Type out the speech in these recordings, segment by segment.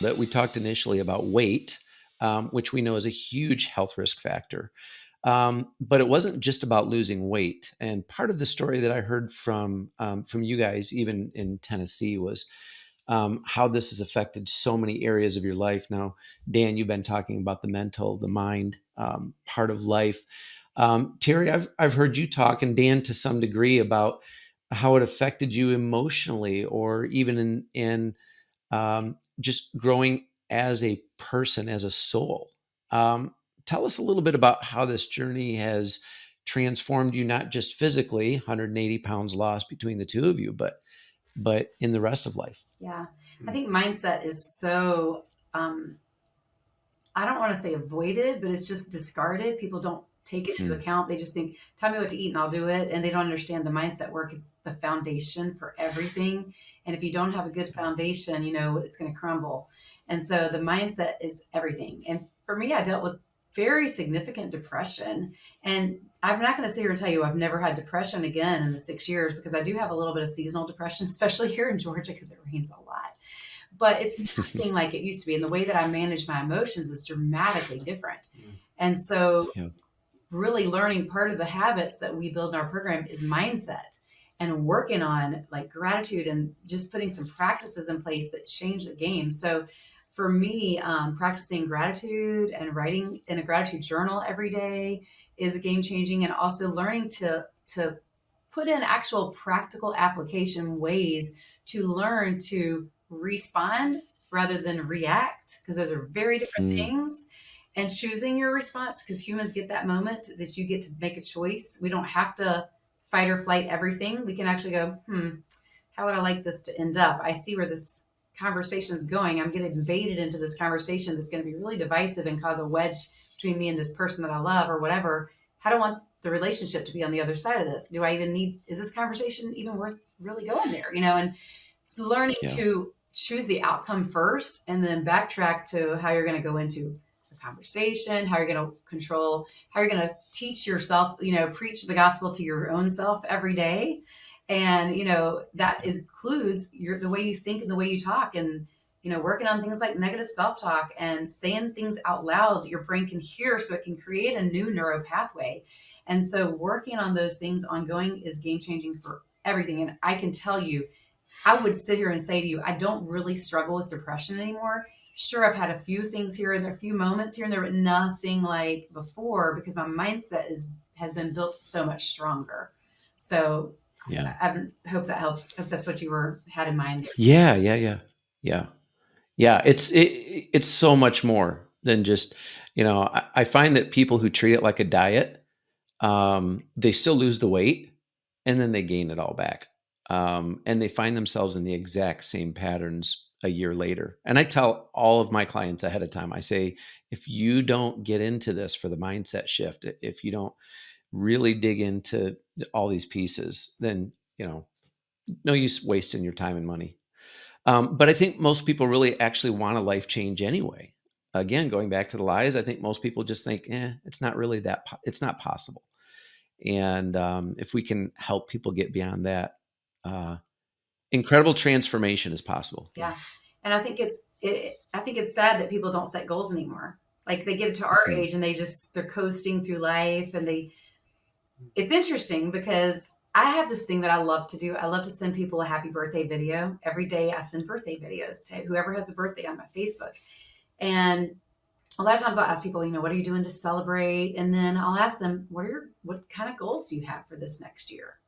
But we talked initially about weight, which we know is a huge health risk factor. But it wasn't just about losing weight. And part of the story that I heard from you guys, even in Tennessee, was how this has affected so many areas of your life. Now, Dan, you've been talking about the mental, the mind part of life. Teri, I've heard you talk, and Dan to some degree, about how it affected you emotionally, or even in just growing as a person, as a soul. Tell us a little bit about how this journey has transformed you, not just physically, 180 pounds lost between the two of you, but in the rest of life. Yeah. I think mindset is so, I don't want to say avoided, but it's just discarded. People don't take it into Mm, account. They just think, tell me what to eat and I'll do it. And they don't understand the mindset work is the foundation for everything. And if you don't have a good foundation, it's going to crumble. And so the mindset is everything. And for me, I dealt with very significant depression. And I'm not going to sit here and tell you I've never had depression again in the 6 years, because I do have a little bit of seasonal depression, especially here in Georgia because it rains a lot, but it's nothing like it used to be. And the way that I manage my emotions is dramatically different. And so, yeah. really learning, part of the habits that we build in our program is mindset, and working on like gratitude and just putting some practices in place that change the game. So, for me, practicing gratitude and writing in a gratitude journal every day is a game changing, and also learning to put in actual practical application ways to learn to respond rather than react, because those are very different Mm, things. And choosing your response, because humans get that moment that you get to make a choice. We don't have to fight or flight everything. We can actually go, how would I like this to end up? I see where this conversation is going. I'm getting baited into this conversation that's going to be really divisive and cause a wedge between me and this person that I love or whatever. How do I want the relationship to be on the other side of this? Do I even need, is this conversation even worth really going there? And it's learning yeah. to choose the outcome first and then backtrack to how you're going to go into the conversation, how you're going to control, how you're going to teach yourself, preach the gospel to your own self every day. And, that includes the way you think and the way you talk, and, working on things like negative self-talk and saying things out loud that your brain can hear so it can create a new neural pathway. And so working on those things ongoing is game changing for everything. And I can tell you, I would sit here and say to you, I don't really struggle with depression anymore. Sure, I've had a few things here and there, a few moments here and there, but nothing like before, because my mindset has been built so much stronger. So Yeah. I hope that helps. Hope that's what you had in mind there. Yeah. Yeah. Yeah. Yeah. Yeah. It's so much more than just, I find that people who treat it like a diet, they still lose the weight and then they gain it all back. And they find themselves in the exact same patterns a year later. And I tell all of my clients ahead of time, I say, if you don't get into this for the mindset shift, if you don't really dig into all these pieces, then, no use wasting your time and money. But I think most people really actually want a life change anyway. Again, going back to the lies, I think most people just think, it's not really it's not possible. And if we can help people get beyond that, uh, incredible transformation is possible. Yeah. And I think it's sad that people don't set goals anymore. Like they get to our Mhm. age and they're coasting through life, and it's interesting because I have this thing that I love to do. I love to send people a happy birthday video. Every day I send birthday videos to whoever has a birthday on my Facebook. And a lot of times I'll ask people, what are you doing to celebrate? And then I'll ask them, what kind of goals do you have for this next year?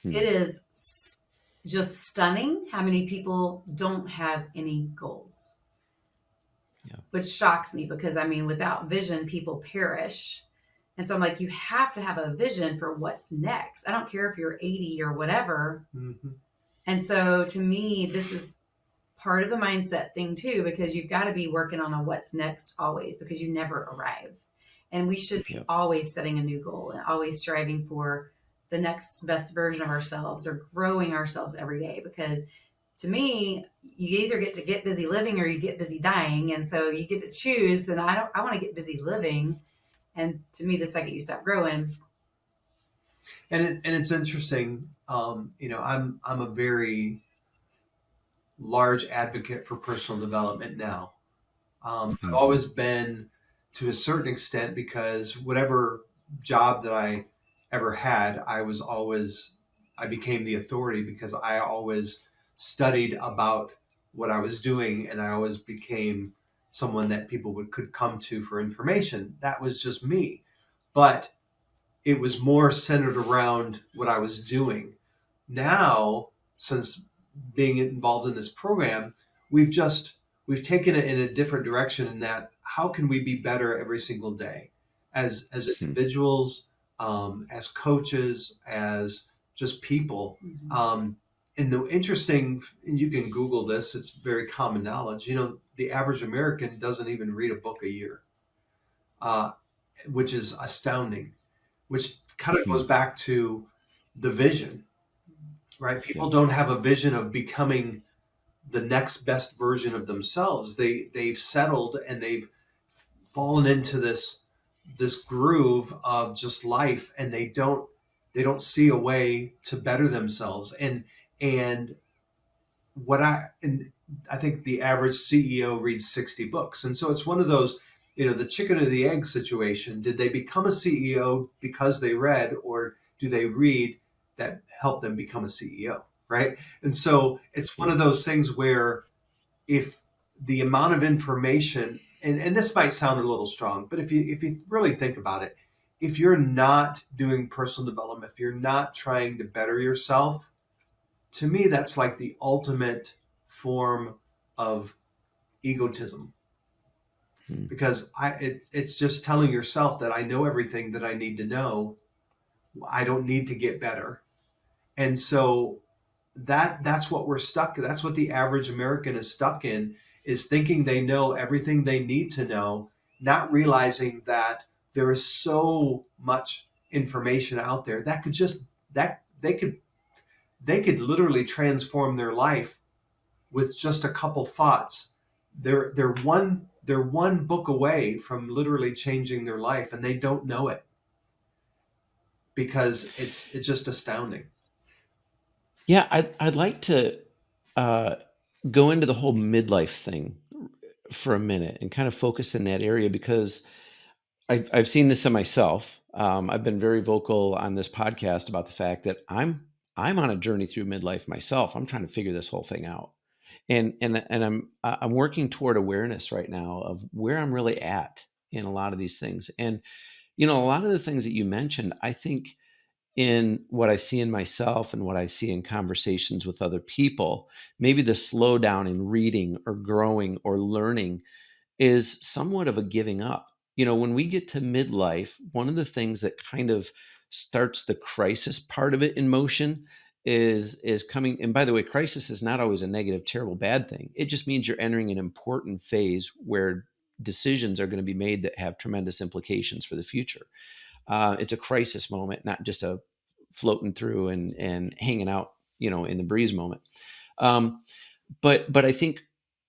Hmm. It is just stunning how many people don't have any goals, Yeah. which shocks me because without vision, people perish. And so I'm like, you have to have a vision for what's next. I don't care if you're 80 or whatever. Mm-hmm. And so to me, this is part of the mindset thing too, because you've got to be working on a what's next always, because you never arrive. And we should be Yeah. always setting a new goal and always striving for the next best version of ourselves or growing ourselves every day. Because to me, you either get to get busy living or you get busy dying. And so you get to choose. And I want to get busy living. And to me, the second you stop growing. And it's interesting. I'm a very large advocate for personal development now. I've Hmm. always been, to a certain extent, because whatever job that I ever had, I became the authority because I always studied about what I was doing, and I always became someone that people could come to for information. That was just me. But it was more centered around what I was doing. Now, since being involved in this program, we've just we've taken it in a different direction in that how can we be better every single day as Hmm. individuals, as coaches, as just people. Mhm. And the interesting, and you can Google this, it's very common knowledge. The average American doesn't even read a book a year, uh, which is astounding, which kind of Hmm. goes back to the vision, right? People Yep. don't have a vision of becoming the next best version of themselves. They've settled and they've fallen into this groove of just life, and they don't see a way to better themselves. And I think the average CEO reads 60 books. And so it's one of those, the chicken or the egg situation. Did they become a CEO because they read, or do they read that helped them become a CEO? Right. And so it's one Yep. of those things where, if the amount of information, and this might sound a little strong, but if you really think about it, if you're not doing personal development, if you're not trying to better yourself, to me, that's like the ultimate form of egotism, Hmm. because it's just telling yourself that I know everything that I need to know. I don't need to get better. And so that's what we're stuck. That's what the average American is stuck in, is thinking they know everything they need to know, not realizing that there is so much information out there that could just that they could literally transform their life with just a couple thoughts. They're one book away from literally changing their life, and they don't know it because it's just astounding. Yeah, I'd like to uh, go into the whole midlife thing for a minute and kind of focus in that area because I've seen this in myself. I've been very vocal on this podcast about the fact that I'm on a journey through midlife myself. I'm trying to figure this whole thing out, and I'm working toward awareness right now of where I'm really at in a lot of these things. And a lot of the things that you mentioned, I think in what I see in myself and what I see in conversations with other people, maybe the slowdown in reading or growing or learning is somewhat of a giving up. When we get to midlife, one of the things that kind of starts the crisis part of it in motion is coming. And by the way, crisis is not always a negative, terrible, bad thing. It just means you're entering an important phase where decisions are going to be made that have tremendous implications for the future. It's a crisis moment, not just a floating through and hanging out, in the breeze moment. Um, but I think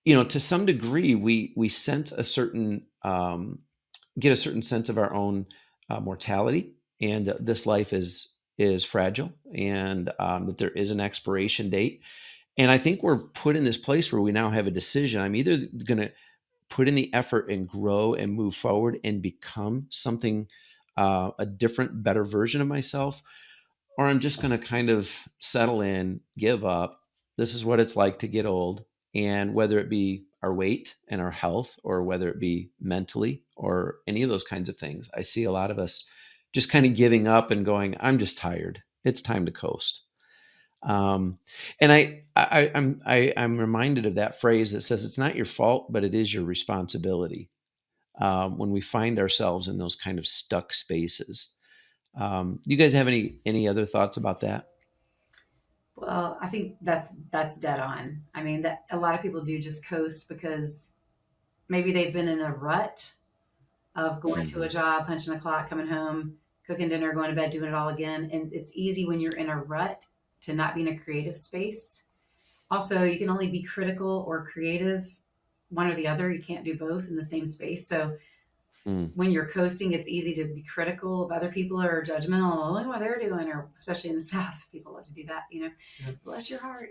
to some degree we sense a certain get a certain sense of our own mortality, and that this life is fragile, and that there is an expiration date. And I think we're put in this place where we now have a decision. I'm either going to put in the effort and grow and move forward and become something, a different, better version of myself, or I'm just going to kind of settle in, give up. This is what it's like to get old. And whether it be our weight and our health, or whether it be mentally or any of those kinds of things, I see a lot of us just kind of giving up and going, I'm just tired. It's time to coast. Um, and I'm reminded of that phrase that says it's not your fault, but it is your responsibility, when we find ourselves in those kind of stuck spaces. You guys have any other thoughts about that? Well, I think that's dead on. I mean, that a lot of people do just coast because maybe they've been in a rut of going to a Mhm. job, punching a clock, coming home, cooking dinner, going to bed, doing it all again. And it's easy when you're in a rut to not be in a creative space. Also, you can only be critical or creative, one or the other. You can't do both in the same space. So Mm. when you're coasting, it's easy to be critical of other people or judgmental. Oh, look what they're doing, or especially in the South, people love to do that. Yeah. Bless your heart,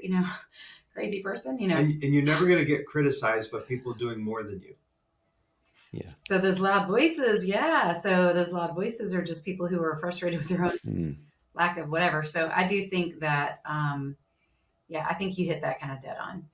crazy person, you know. And you're never going to get criticized by people doing more than you. Yeah. So those loud voices, yeah. So those loud voices are just people who are frustrated with their own Mm. lack of whatever. So I do think that, yeah, I think you hit that kind of dead on.